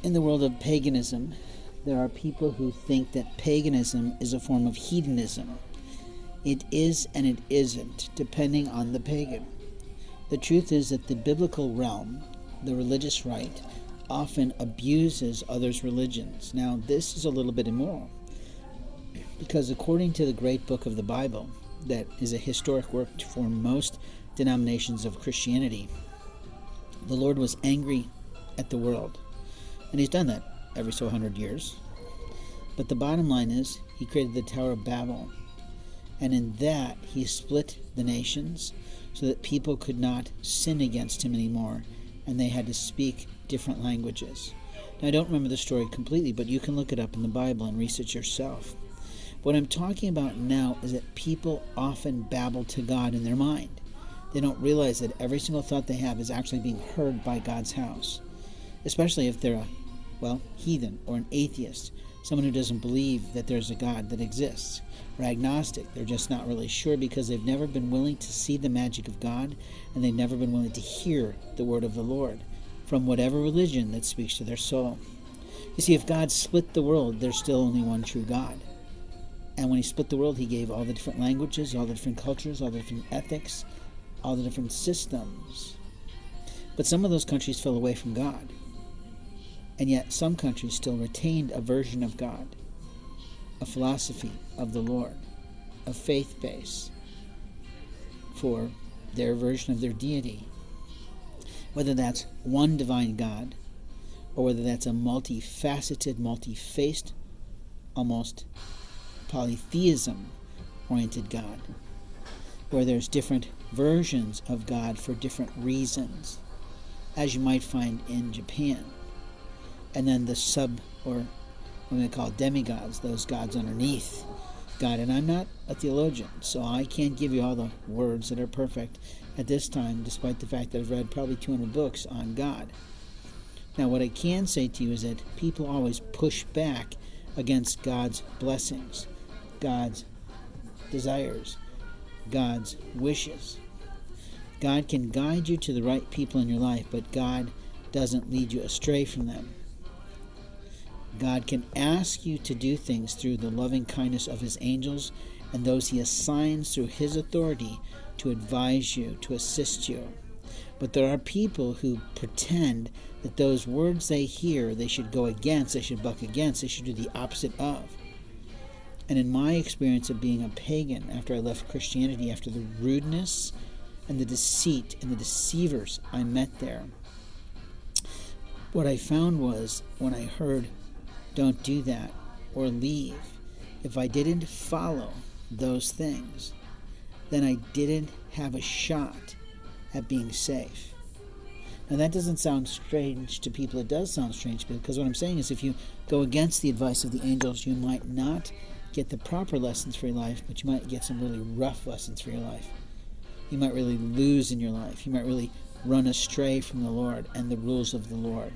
In the world of paganism, there are people who think that paganism is a form of hedonism. It is and it isn't, depending on the pagan. The truth is that the biblical realm, the religious right, often abuses others' religions. Now, this is a little bit immoral, because according to the great book of the Bible, that is a historic work for most denominations of Christianity, the Lord was angry at the world. And he's done that every so 100 years. But the bottom line is, he created the Tower of Babel. And in that, he split the nations so that people could not sin against him anymore, and they had to speak different languages. Now, I don't remember the story completely, but you can look it up in the Bible and research yourself. What I'm talking about now is that people often babble to God in their mind. They don't realize that every single thought they have is actually being heard by God's house, especially if they're a, heathen or an atheist, someone who doesn't believe that there's a God that exists, or agnostic. They're just not really sure because they've never been willing to see the magic of God, and they've never been willing to hear the word of the Lord from whatever religion that speaks to their soul. You see, if God split the world, there's still only one true God. And when he split the world, he gave all the different languages, all the different cultures, all the different ethics, all the different systems. But some of those countries fell away from God. And yet some countries still retained a version of God, a philosophy of the Lord, a faith base for their version of their deity. Whether that's one divine God, or whether that's a multifaceted, multi-faced, almost polytheism-oriented God, where there's different versions of God for different reasons, as you might find in Japan. And then the or what they call demigods, those gods underneath God. And I'm not a theologian, so I can't give you all the words that are perfect at this time, despite the fact that I've read probably 200 books on God. Now, what I can say to you is that people always push back against God's blessings, God's desires, God's wishes. God can guide you to the right people in your life, but God doesn't lead you astray from them. God can ask you to do things through the loving kindness of his angels and those he assigns through his authority to advise you, to assist you. But there are people who pretend that those words they hear, they should go against, they should buck against, they should do the opposite of. And in my experience of being a pagan after I left Christianity, after the rudeness and the deceit and the deceivers I met there, what I found was when I heard, don't do that or leave, if I didn't follow those things, then I didn't have a shot at being safe. Now that doesn't sound strange to people. It does sound strange because what I'm saying is if you go against the advice of the angels, you might not get the proper lessons for your life, but you might get some really rough lessons for your life. You might really lose in your life. You might really run astray from the Lord and the rules of the Lord.